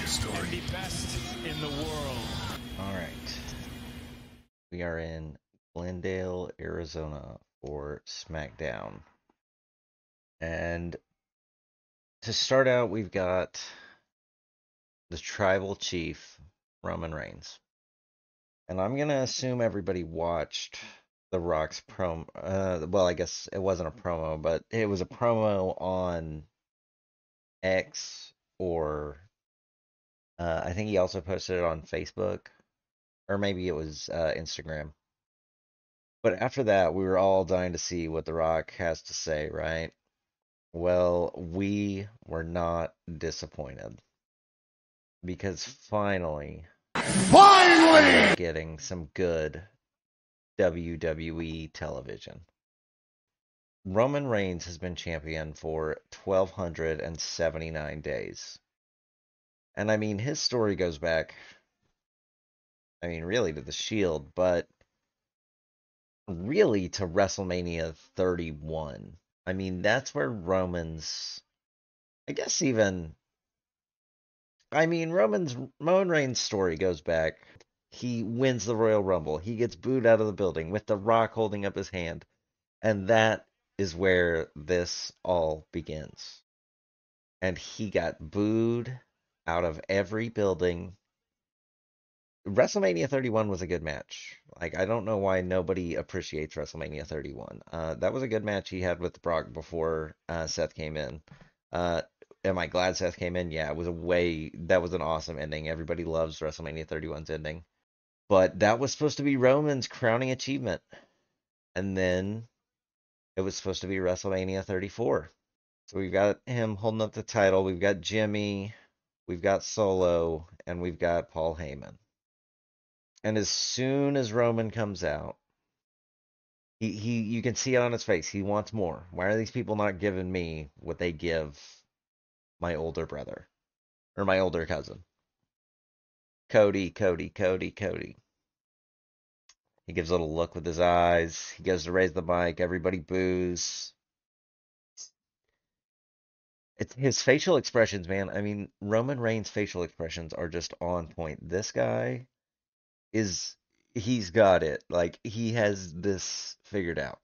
story. And the best in the world. All right. We are in Glendale, Arizona for Smackdown. And to start out, we've got the tribal chief, Roman Reigns. And I'm going to assume everybody watched The Rock's promo. Well, I guess it wasn't a promo, but it was a promo on X, or I think he also posted it on Facebook, or maybe it was Instagram. But after that, we were all dying to see what The Rock has to say, right? Well, we were not disappointed because finally, we're getting some good WWE television. Roman Reigns has been champion for 1,279 days. And I mean, his story goes back, really to the Shield, but really to WrestleMania 31. I mean, that's where Roman Reigns' story goes back. He wins the Royal Rumble. He gets booed out of the building with The Rock holding up his hand. And that is where this all begins. And he got booed out of every building. WrestleMania 31 was a good match. Like, I don't know why nobody appreciates WrestleMania 31. That was a good match he had with Brock before Seth came in. Am I glad Seth came in? Yeah, that was an awesome ending. Everybody loves WrestleMania 31's ending. But that was supposed to be Roman's crowning achievement. And then it was supposed to be WrestleMania 34. So we've got him holding up the title. We've got Jimmy, we've got Solo, and we've got Paul Heyman. And as soon as Roman comes out, you can see it on his face. He wants more. Why are these people not giving me what they give my older brother or my older cousin? Cody, Cody, Cody, Cody. He gives a little look with his eyes. He goes to raise the mic. Everybody boos. It's his facial expressions, man. I mean, Roman Reigns' facial expressions are just on point. This guy he's got it. Like, he has this figured out.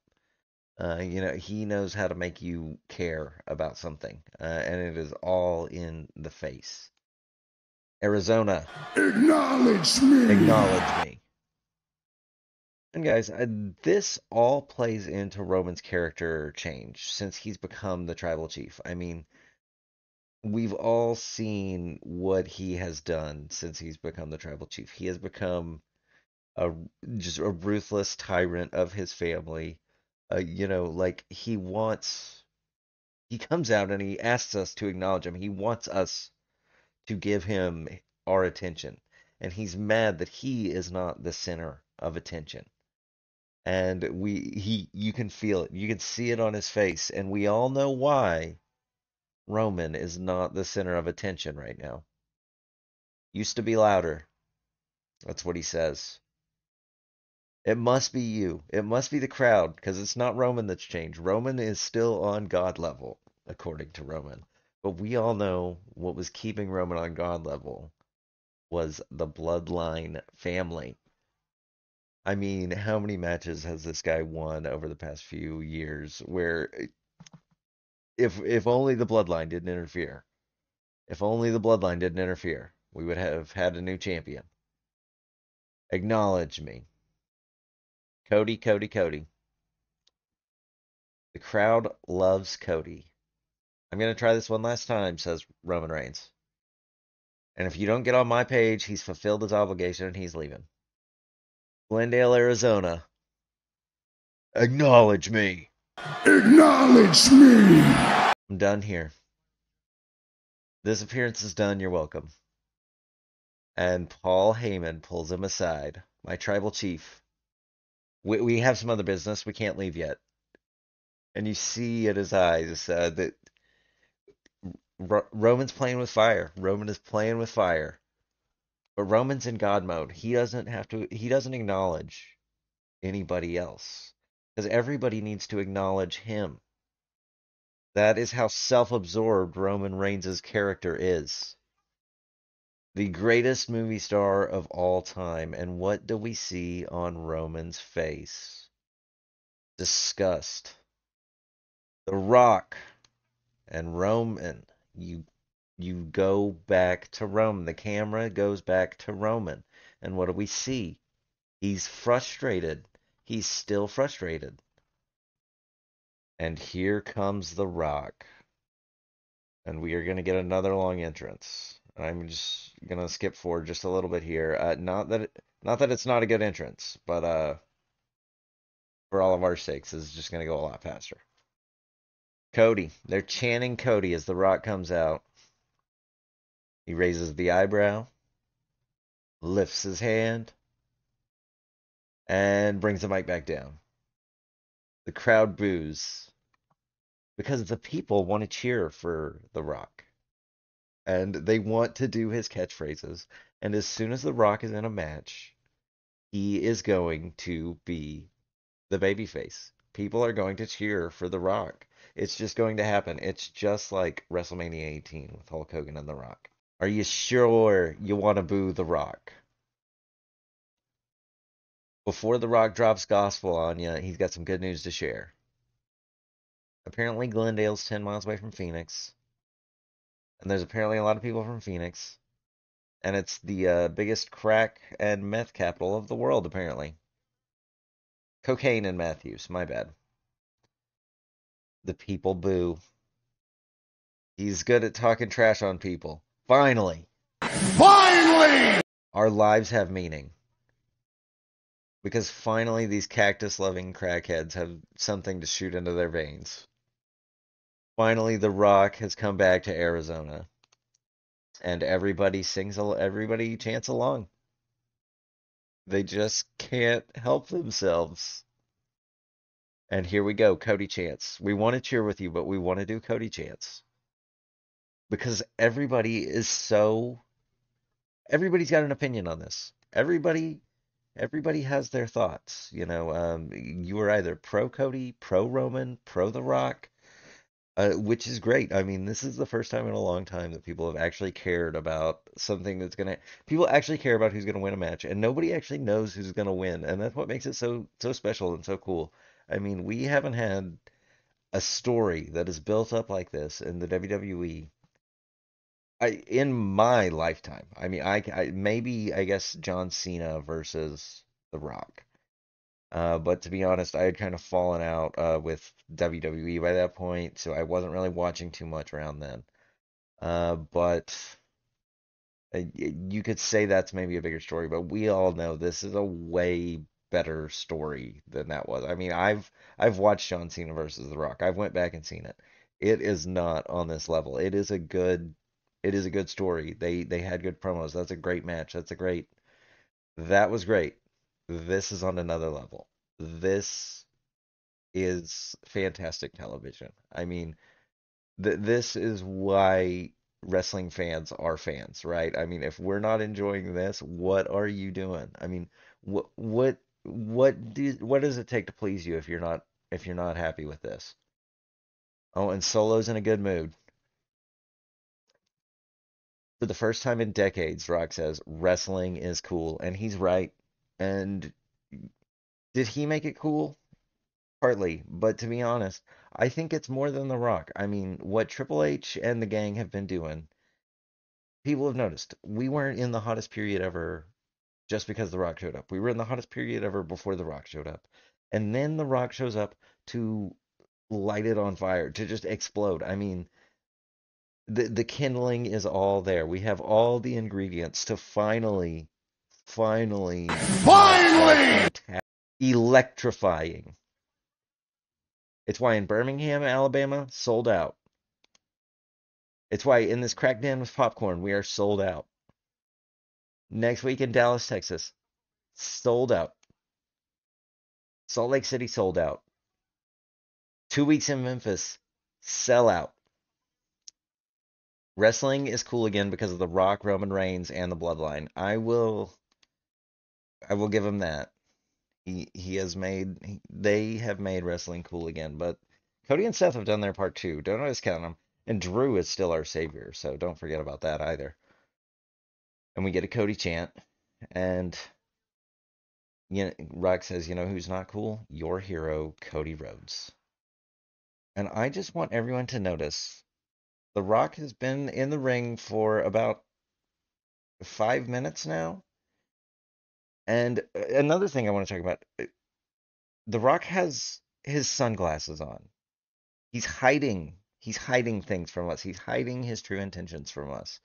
He knows how to make you care about something, and it is all in the face. Arizona, acknowledge me. Acknowledge me. And guys, this all plays into Roman's character change since he's become the tribal chief. I mean, we've all seen what he has done since he's become the tribal chief. He has become just a ruthless tyrant of his family. Like, he comes out and he asks us to acknowledge him. He wants us to give him our attention. And he's mad that he is not the center of attention. And you can feel it. You can see it on his face. And we all know why Roman is not the center of attention right now. Used to be louder. That's what he says. It must be you. It must be the crowd, because it's not Roman that's changed. Roman is still on God level, according to Roman. But we all know what was keeping Roman on God level was the bloodline family. I mean, how many matches has this guy won over the past few years where if only the bloodline didn't interfere, we would have had a new champion. Acknowledge me. Cody, Cody, Cody. The crowd loves Cody. I'm going to try this one last time, says Roman Reigns. And if you don't get on my page, he's fulfilled his obligation and he's leaving. Glendale, Arizona. Acknowledge me. Acknowledge me. I'm done here. This appearance is done. You're welcome. And Paul Heyman pulls him aside. My tribal chief. We have some other business. We can't leave yet. And you see in his eyes that Roman's playing with fire. Roman is playing with fire. But Roman's in God mode. He doesn't acknowledge anybody else. Because everybody needs to acknowledge him. That is how self-absorbed Roman Reigns' character is. The greatest movie star of all time. And what do we see on Roman's face? Disgust. The Rock and Roman. You go back to Roman. The camera goes back to Roman. And what do we see? He's frustrated. He's still frustrated. And here comes The Rock. And we are going to get another long entrance. I'm just going to skip forward just a little bit here. Not that it's not a good entrance, but for all of our sakes, this is just going to go a lot faster. Cody. They're chanting Cody as The Rock comes out. He raises the eyebrow, lifts his hand, and brings the mic back down. The crowd boos because the people want to cheer for The Rock. And they want to do his catchphrases. And as soon as The Rock is in a match, he is going to be the babyface. People are going to cheer for The Rock. It's just going to happen. It's just like WrestleMania 18 with Hulk Hogan and The Rock. Are you sure you want to boo The Rock? Before The Rock drops gospel on you, he's got some good news to share. Apparently, Glendale's 10 miles away from Phoenix. And there's apparently a lot of people from Phoenix. And it's the biggest crack and meth capital of the world, apparently. Cocaine and meth use, my bad. The people boo. He's good at talking trash on people. Finally! Finally! Our lives have meaning. Because finally these cactus-loving crackheads have something to shoot into their veins. Finally, The Rock has come back to Arizona. And everybody chants along. They just can't help themselves. And here we go, Cody chants. We want to cheer with you, but we want to do Cody chants. Because everybody's got an opinion on this. Everybody has their thoughts. You are either pro Cody, pro Roman, pro The Rock, which is great. I mean, this is the first time in a long time that people have actually cared about something people actually care about who's gonna win a match, and nobody actually knows who's gonna win, and that's what makes it so special and so cool. I mean, we haven't had a story that is built up like this in the WWE in my lifetime. I mean, I guess John Cena versus The Rock. But to be honest, I had kind of fallen out with WWE by that point, so I wasn't really watching too much around then. But you could say that's maybe a bigger story, but we all know this is a way better story than that was. I mean, I've watched John Cena versus The Rock. I've went back and seen it. It is not on this level. It is a good story. They had good promos. That's a great match. That was great. This is on another level. This is fantastic television. I mean, this is why wrestling fans are fans, right? I mean, if we're not enjoying this, what are you doing? I mean, what does it take to please you if you're not happy with this? Oh, and Solo's in a good mood. For the first time in decades, Rock says wrestling is cool, and he's right. And did he make it cool? Partly, but to be honest, I think it's more than The Rock. I mean, what Triple H and the gang have been doing, people have noticed. We weren't in the hottest period ever just because The Rock showed up. We were in the hottest period ever before The Rock showed up. And then The Rock shows up to light it on fire, to just explode. I mean, the kindling is all there. We have all the ingredients to finally Finally! electrifying. It's why in Birmingham, Alabama, sold out. It's why in this Crackdown with Popcorn, we are sold out. Next week in Dallas, Texas, sold out. Salt Lake City, sold out. 2 weeks in Memphis, sell out. Wrestling is cool again because of The Rock, Roman Reigns, and the Bloodline. I will give him that. They have made wrestling cool again, but Cody and Seth have done their part too. Don't discount them. And Drew is still our savior, so don't forget about that either. And we get a Cody chant. And Rock says, who's not cool? Your hero, Cody Rhodes. And I just want everyone to notice The Rock has been in the ring for about 5 minutes now. And another thing I want to talk about, The Rock has his sunglasses on. He's hiding. He's hiding things from us. He's hiding his true intentions from us.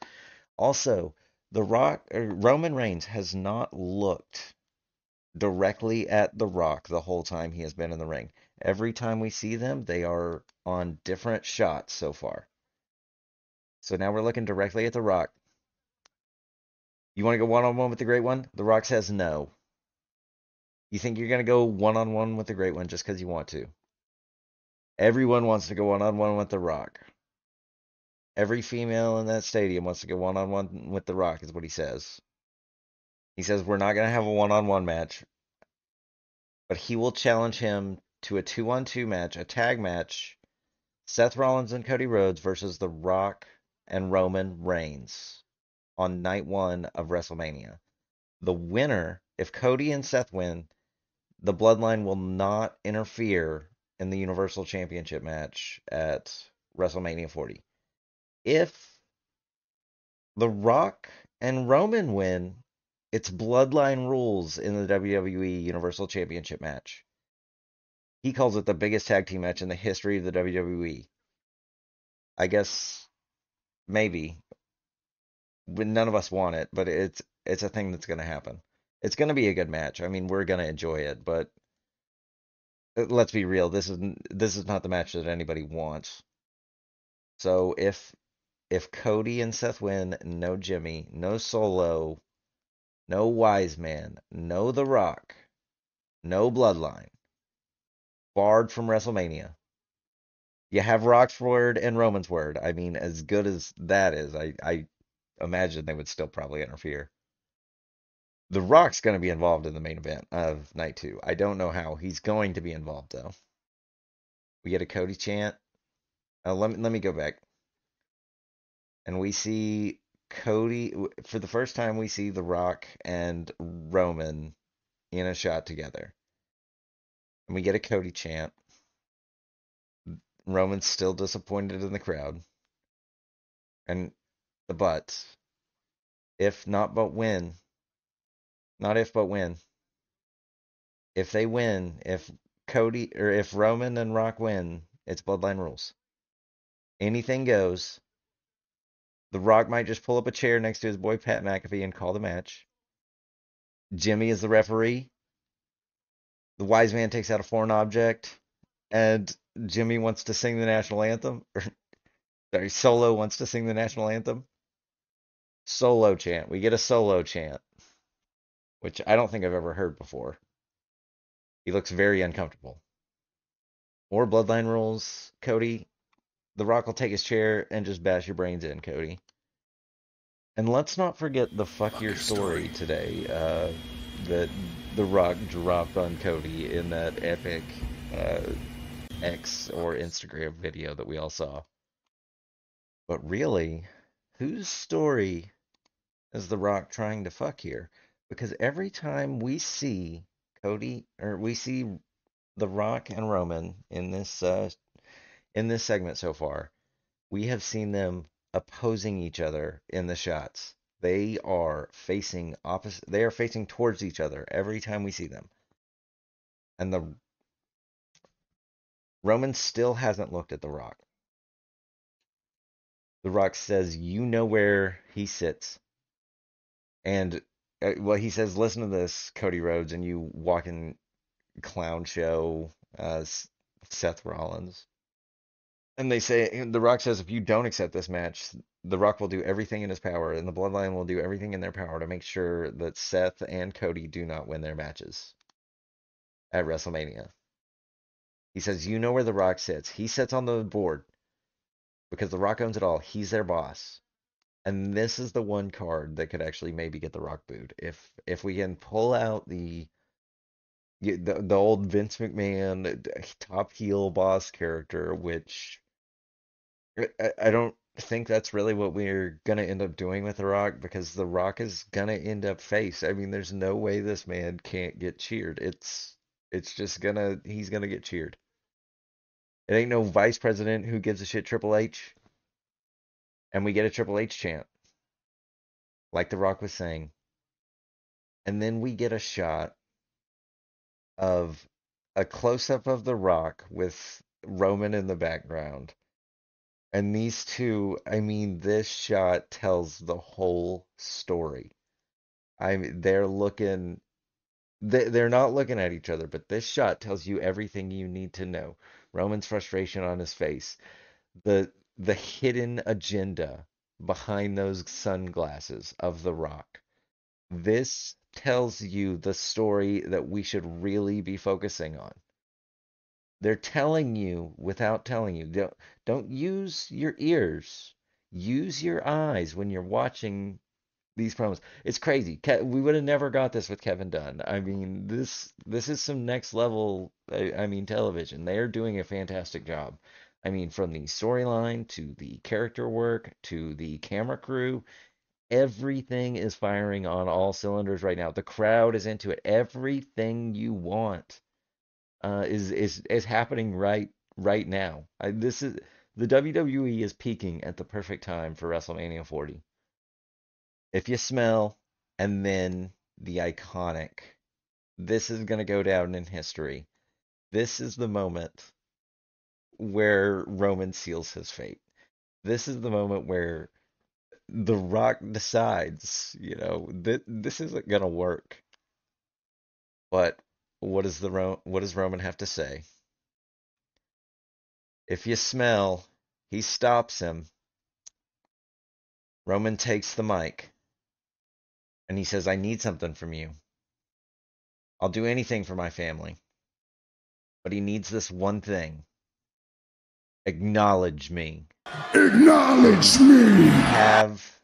Also, Roman Reigns has not looked directly at The Rock the whole time he has been in the ring. Every time we see them, they are on different shots so far. So now we're looking directly at The Rock. You want to go one-on-one with the Great One? The Rock says no. You think you're going to go one-on-one with the Great One just because you want to? Everyone wants to go one-on-one with The Rock. Every female in that stadium wants to go one-on-one with The Rock, is what he says. He says we're not going to have a one-on-one match, but he will challenge him to a 2-on-2 match, a tag match, Seth Rollins and Cody Rhodes versus The Rock and Roman Reigns on night 1 of WrestleMania. The winner, if Cody and Seth win, the Bloodline will not interfere in the Universal Championship match at WrestleMania 40. If The Rock and Roman win, it's Bloodline rules in the WWE Universal Championship match. He calls it the biggest tag team match in the history of the WWE. I guess maybe. None of us want it, but it's a thing that's going to happen. It's going to be a good match. I mean, we're going to enjoy it, but let's be real. This is not the match that anybody wants. So if Cody and Seth win, no Jimmy, no Solo, no Wise Man, no The Rock, no Bloodline, barred from WrestleMania. You have Rock's word and Roman's word. I mean, as good as that is, I imagine they would still probably interfere. The Rock's going to be involved in the main event of night 2. I don't know how. He's going to be involved, though. We get a Cody chant. Let me go back. And we see Cody, for the first time, we see The Rock and Roman in a shot together. And we get a Cody chant. Roman's still disappointed in the crowd. And the but. If not but when. Not if but when. If they win, if Roman and Rock win, it's Bloodline rules. Anything goes. The Rock might just pull up a chair next to his boy Pat McAfee and call the match. Jimmy is the referee. The wise man takes out a foreign object, and Jimmy wants to sing the national anthem. Sorry, Solo wants to sing the national anthem. Solo chant. We get a Solo chant, which I don't think I've ever heard before. He looks very uncomfortable. Or Bloodline rules, Cody. The Rock will take his chair and just bash your brains in, Cody. And let's not forget the fuck your story today that The Rock dropped on Cody in that epic X or Instagram video that we all saw. But really, whose story is The Rock trying to fuck here? Because every time we see we see The Rock and Roman in this segment so far, we have seen them opposing each other in the shots. They are facing towards each other every time we see them. And the Roman still hasn't looked at The Rock. The Rock says, "You know where he sits." And he says, "Listen to this, Cody Rhodes," and you walking clown show Seth Rollins. And The Rock says, if you don't accept this match, The Rock will do everything in his power, and the Bloodline will do everything in their power to make sure that Seth and Cody do not win their matches at WrestleMania. He says, you know where The Rock sits. He sits on the board because The Rock owns it all. He's their boss. And this is the one card that could actually maybe get The Rock booed. If we can pull out the old Vince McMahon top heel boss character, which I don't think that's really what we're gonna end up doing with The Rock because The Rock is gonna end up face. I mean, there's no way this man can't get cheered. It's just he's gonna get cheered. It ain't no vice president who gives a shit Triple H, and we get a Triple H chant, like The Rock was saying. And then we get a shot of a close-up of The Rock with Roman in the background. And these two, I mean, this shot tells the whole story. I mean, they're not looking at each other, but this shot tells you everything you need to know. Roman's frustration on his face, the hidden agenda behind those sunglasses of The Rock. This tells you the story that we should really be focusing on. They're telling you without telling you. Don't use your ears. Use your eyes when you're watching these promos. It's crazy. We would have never got this with Kevin Dunn. I mean, this is some next level, I mean, television. They are doing a fantastic job. I mean, from the storyline to the character work to the camera crew, everything is firing on all cylinders right now. The crowd is into it. Everything you want is happening right now. This is the WWE is peaking at the perfect time for WrestleMania 40. If you smell, and then the iconic. This is going to go down in history. This is the moment where Roman seals his fate. This is the moment where The Rock decides, this isn't going to work. But what does Roman have to say? If you smell, he stops him. Roman takes the mic and he says, I need something from you. I'll do anything for my family. But he needs this one thing. Acknowledge me. Acknowledge me. Have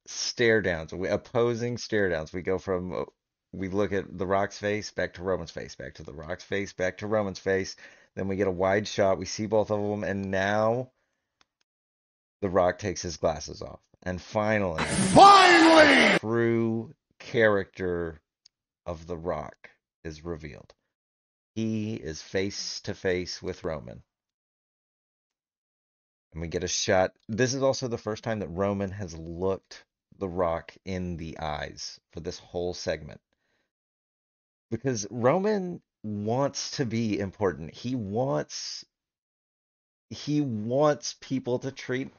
stare downs, opposing stare downs. We look at The Rock's face, back to Roman's face, back to The Rock's face, back to Roman's face. Then we get a wide shot. We see both of them, and now The Rock takes his glasses off. And finally, the true character of The Rock is revealed. He is face to face with Roman. And we get a shot. This is also the first time that Roman has looked The Rock in the eyes for this whole segment. Because Roman wants to be important. He wants people to treat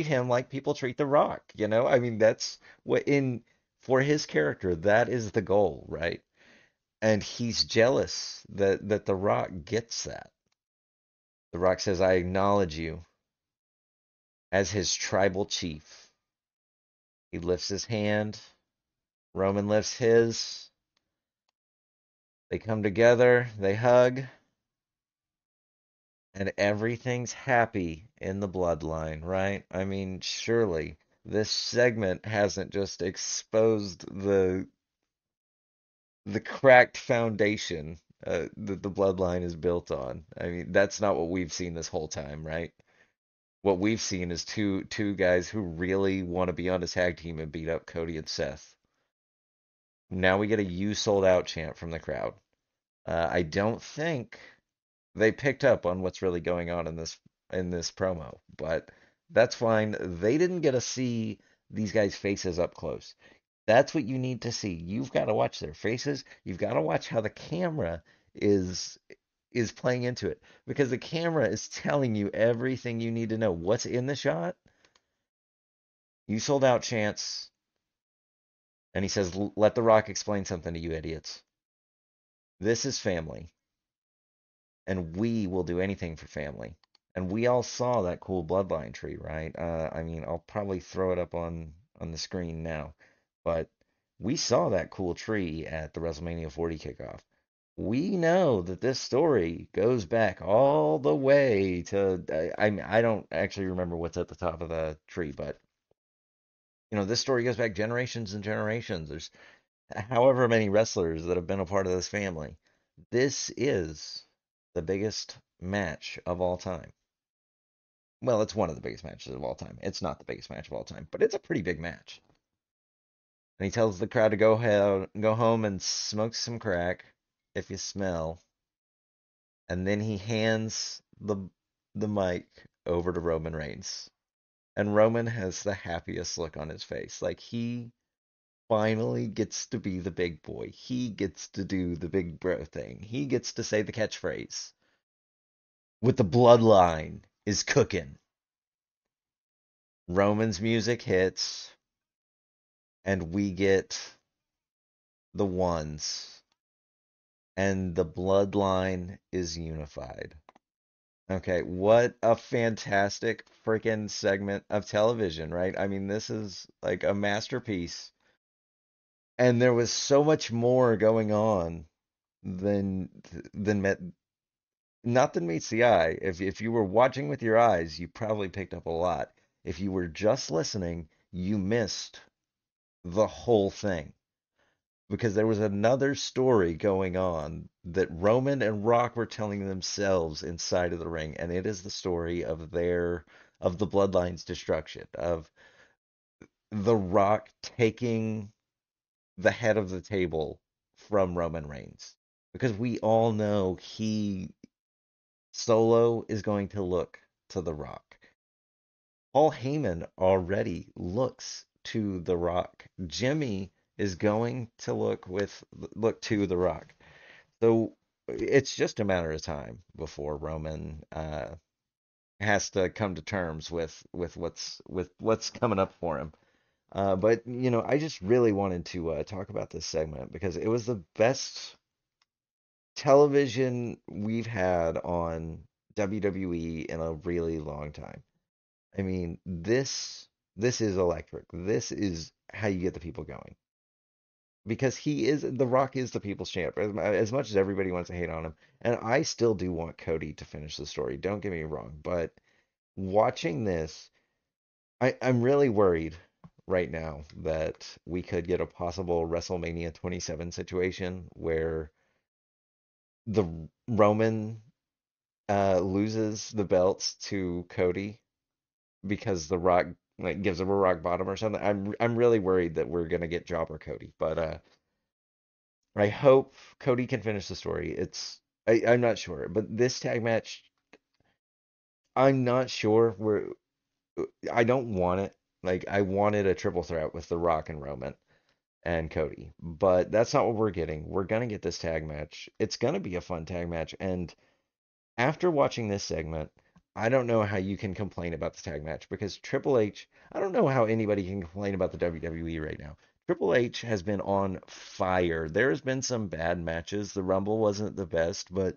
him like people treat The Rock, I mean, that's for his character, that is the goal, right? And he's jealous that The Rock gets that. The Rock says, I acknowledge you as his tribal chief. He lifts his hand. Roman lifts his. They come together. They hug. And everything's happy in the bloodline, right? I mean, surely this segment hasn't just exposed the cracked foundation that the bloodline is built on. I mean, that's not what we've seen this whole time, right? What we've seen is two guys who really want to be on a tag team and beat up Cody and Seth. Now we get a "You sold out" chant from the crowd. I don't think they picked up on what's really going on in this promo, but that's fine. They didn't get to see these guys' faces up close. That's what you need to see. You've got to watch their faces. You've got to watch how the camera is playing into it because the camera is telling you everything you need to know. What's in the shot? You sold out chance. And he says, let The Rock explain something to you idiots. This is family. And we will do anything for family. And we all saw that cool bloodline tree, right? I mean, I'll probably throw it up on the screen now. But we saw that cool tree at the WrestleMania 40 kickoff. We know that this story goes back all the way to, I don't actually remember what's at the top of the tree, but, this story goes back generations and generations. There's however many wrestlers that have been a part of this family. This is the biggest match of all time. well, it's one of the biggest matches of all time. It's not the biggest match of all time, but it's a pretty big match. And he tells the crowd to go home and smoke some crack if you smell. And then he hands the mic over to Roman Reigns. And Roman has the happiest look on his face. Like he finally gets to be the big boy. He gets to do the big bro thing. He gets to say the catchphrase. With the bloodline is cooking. Roman's music hits, and we get the ones, and the bloodline is unified. Okay, what a fantastic freaking segment of television, right? I mean, this is like a masterpiece. And there was so much more going on than met not than meets the eye. If you were watching with your eyes, you probably picked up a lot. If you were just listening, you missed the whole thing. Because there was another story going on that Roman and Rock were telling themselves inside of the ring, and it is the story of the Bloodline's destruction, of the Rock taking the head of the table from Roman Reigns. Because we all know he Solo is going to look to the Rock. Paul Heyman already looks to the Rock. Jimmy is going to look to the Rock. So it's just a matter of time before Roman has to come to terms with what's coming up for him. But you know, I just really wanted to talk about this segment because it was the best television we've had on WWE in a really long time. I mean, this is electric. This is how you get the people going. Because The Rock is the people's champ. As much as everybody wants to hate on him, and I still do want Cody to finish the story. Don't get me wrong, but watching this, I'm really worried right now that we could get a possible WrestleMania 27 situation where the Roman loses the belts to Cody because The Rock like gives him a rock bottom or something. I'm really worried that we're gonna get Jobber Cody, but I hope Cody can finish the story. I'm not sure, but this tag match, I'm not sure. I don't want it. Like I wanted a triple threat with The Rock and Roman and Cody, but that's not what we're getting. We're gonna get this tag match. It's gonna be a fun tag match, and after watching this segment, I don't know how you can complain about the tag match because Triple H, I don't know how anybody can complain about the WWE right now. Triple H has been on fire. There's been some bad matches. The Rumble wasn't the best, but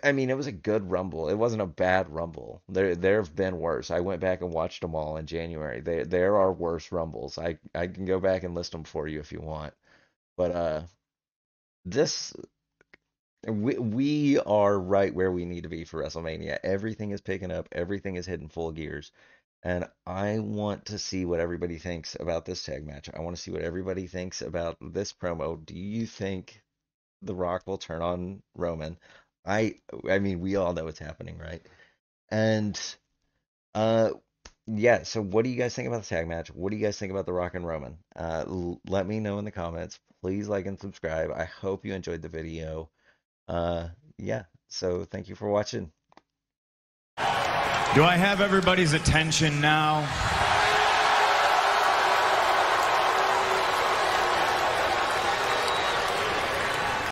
I mean, it was a good Rumble. It wasn't a bad Rumble. There have been worse. I went back and watched them all in January. There are worse Rumbles. I can go back and list them for you if you want. But this we are right where we need to be for WrestleMania. Everything is picking up, everything is hitting full gears. And I want to see what everybody thinks about this tag match. I want to see what everybody thinks about this promo. Do you think The Rock will turn on Roman? I I mean, we all know what's happening, right? And uh yeah, so what do you guys think about the tag match? What do you guys think about The Rock and Roman? Let me know in the comments. Please like and subscribe. I hope you enjoyed the video. Yeah, so thank you for watching. Do I have everybody's attention now?